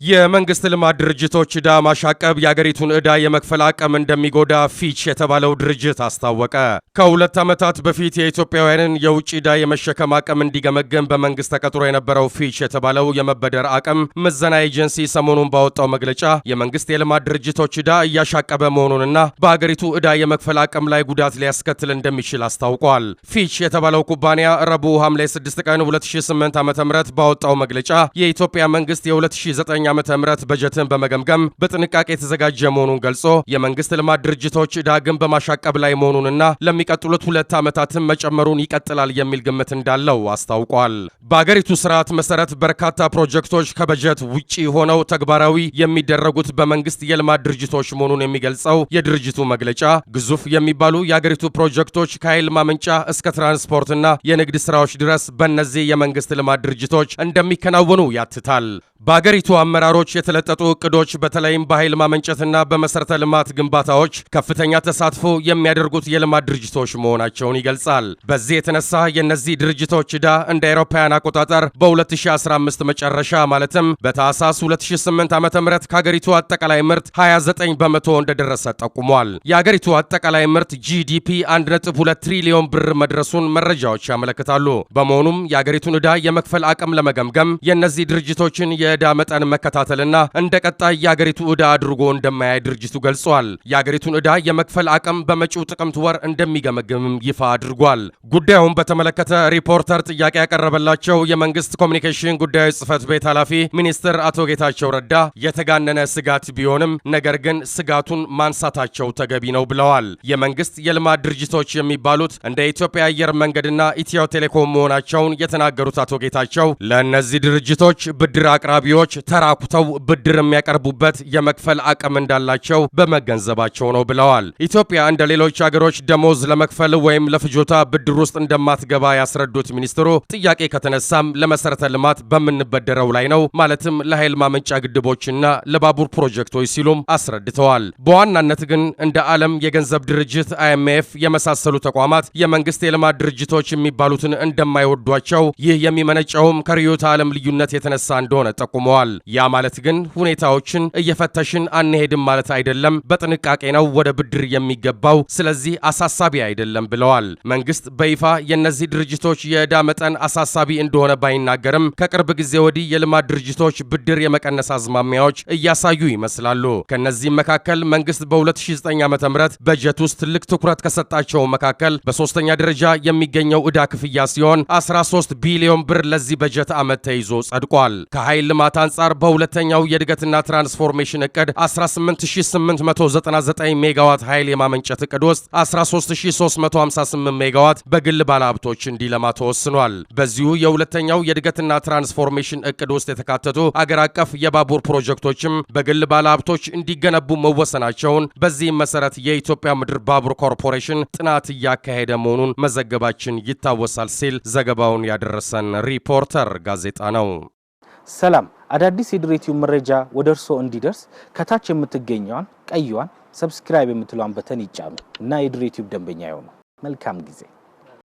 የመንግስት ልማት ድርጅቶች ዕዳ ማሻቀብ የአገሪቱን ዕዳ የመክፈል አቅም እንደሚጎዳ ፊች የተባለው ድርጅት አስታወቀ። ከሁለት ዓመታት በፊት የኢትዮጵያውያንን የውጭ ዕዳ የመሸከም አቅም እንዲገመገም በመንግስት ተቀጥሮ የነበረው ፊች የተባለው የመበደር አቅም ምዘና ኤጀንሲ ሰሞኑን ባወጣው መግለጫ የመንግስት የልማት ድርጅቶች ዕዳ እያሻቀበ መሆኑንና በአገሪቱ ዕዳ የመክፈል አቅም ላይ ጉዳት ሊያስከትል እንደሚችል አስታውቋል። ፊች የተባለው ኩባንያ ረቡዕ ሐምሌ 6 ቀን 2008 ዓ.ም ባወጣው መግለጫ የኢትዮጵያ መንግስት የ2009 ዓመተ ምህረት በጀትን በመገምገም በጥንቃቄ የተዘጋጀ መሆኑን ገልጾ የመንግስት ልማት ድርጅቶች ዳግም በማሻቀብ ላይ መሆኑንና ለሚቀጥሉት 2 ዓመታትም መጨመሩን ይቀጥላል የሚል ግምት እንዳለው አስታውቋል። በአገሪቱ ስርዓት መሰረት በርካታ ፕሮጀክቶች ከበጀት ውጪ ሆነው ተግባራዊ የሚደረጉት በመንግስት የልማት ድርጅቶች መሆኑን የሚገልጸው የድርጅቱ መግለጫ ግዙፍ የሚባሉ የአገሪቱ ፕሮጀክቶች ከኃይል ማመንጫ እስከ ትራንስፖርትና የንግድ ስራዎች ድረስ በእነዚህ የመንግስት ልማት ድርጅቶች እንደሚከናወኑ ያትታል። በአገሪቱ አመራሮች የተለጠጡ እቅዶች በተለይም በኃይል ማመንጨትና በመሰረተ ልማት ግንባታዎች ከፍተኛ ተሳትፎ የሚያደርጉት የልማት ድርጅቶች መሆናቸውን ይገልጻል። በዚህ የተነሳ የእነዚህ ድርጅቶች ዕዳ እንደ አውሮፓውያን አቆጣጠር በ2015 መጨረሻ ማለትም በታህሳስ 2008 ዓ.ም ከአገሪቱ አጠቃላይ ምርት 29 በመቶ እንደደረሰ ጠቁሟል። የአገሪቱ አጠቃላይ ምርት ጂዲፒ 1.2 ትሪሊዮን ብር መድረሱን መረጃዎች ያመለክታሉ። በመሆኑም የአገሪቱን ዕዳ የመክፈል አቅም ለመገምገም የእነዚህ ድርጅቶችን የዕዳ መጠን መከታተልና እንደ ቀጣይ የአገሪቱ ዕዳ አድርጎ እንደማያይ ድርጅቱ ገልጿል። የአገሪቱን ዕዳ የመክፈል አቅም በመጪው ጥቅምት ወር እንደሚገመግምም ይፋ አድርጓል። ጉዳዩን በተመለከተ ሪፖርተር ጥያቄ ያቀረበላቸው የመንግስት ኮሚኒኬሽን ጉዳዮች ጽህፈት ቤት ኃላፊ ሚኒስትር አቶ ጌታቸው ረዳ የተጋነነ ስጋት ቢሆንም ነገር ግን ስጋቱን ማንሳታቸው ተገቢ ነው ብለዋል። የመንግስት የልማት ድርጅቶች የሚባሉት እንደ ኢትዮጵያ አየር መንገድና ኢትዮ ቴሌኮም መሆናቸውን የተናገሩት አቶ ጌታቸው ለእነዚህ ድርጅቶች ብድር አቅራቢዎች ተራኩተው ብድር የሚያቀርቡበት የመክፈል አቅም እንዳላቸው በመገንዘባቸው ነው ብለዋል። ኢትዮጵያ እንደ ሌሎች ሀገሮች ደሞዝ ለመክፈል ወይም ለፍጆታ ብድር ውስጥ እንደማትገባ ያስረዱት ሚኒስትሩ ጥያቄ ከተነሳም ለመሰረተ ልማት በምንበደረው ላይ ነው፣ ማለትም ለኃይል ማመንጫ ግድቦችና ለባቡር ፕሮጀክቶች ሲሉም አስረድተዋል። በዋናነት ግን እንደ ዓለም የገንዘብ ድርጅት አይኤምኤፍ የመሳሰሉ ተቋማት የመንግስት የልማት ድርጅቶች የሚባሉትን እንደማይወዷቸው፣ ይህ የሚመነጨውም ከርዕዮተ ዓለም ልዩነት የተነሳ እንደሆነ ጠቁመዋል። ያ ማለት ግን ሁኔታዎችን እየፈተሽን አንሄድም ማለት አይደለም፣ በጥንቃቄ ነው ወደ ብድር የሚገባው፣ ስለዚህ አሳሳቢ አይደለም ብለዋል። መንግስት በይፋ የእነዚህ ድርጅቶች የዕዳ መጠን አሳሳቢ እንደሆነ ባይናገርም ከቅርብ ጊዜ ወዲህ የልማት ድርጅቶች ብድር የመቀነስ አዝማሚያዎች እያሳዩ ይመስላሉ። ከነዚህም መካከል መንግስት በ2009 ዓ.ም በጀት ውስጥ ትልቅ ትኩረት ከሰጣቸው መካከል በሶስተኛ ደረጃ የሚገኘው ዕዳ ክፍያ ሲሆን 13 ቢሊዮን ብር ለዚህ በጀት ዓመት ተይዞ ጸድቋል። ከኃይል ልማት አንጻር በሁለተኛው የእድገትና ትራንስፎርሜሽን እቅድ 18899 ሜጋዋት ኃይል የማመንጨት እቅድ ውስጥ 13358 ሜጋዋት በግል ባለሀብቶች እንዲለማ ተወስኗል። በዚሁ የሁለተኛው የእድገትና ትራንስፎርሜሽን እቅድ ውስጥ የተካተቱ አገር አቀፍ የባቡር ፕሮጀክቶችም በግል ባለሀብቶች እንዲገነቡ መወሰናቸውን፣ በዚህም መሰረት የኢትዮጵያ ምድር ባቡር ኮርፖሬሽን ጥናት እያካሄደ መሆኑን መዘገባችን ይታወሳል ሲል ዘገባውን ያደረሰን ሪፖርተር ጋዜጣ ነው። ሰላም፣ አዳዲስ የድሬቲው መረጃ ወደ እርስዎ እንዲደርስ ከታች የምትገኘውን ቀይዋን ሰብስክራይብ የምትሏን በተን ይጫኑ እና የድሬቲው ደንበኛ ይሁኑ። መልካም ጊዜ።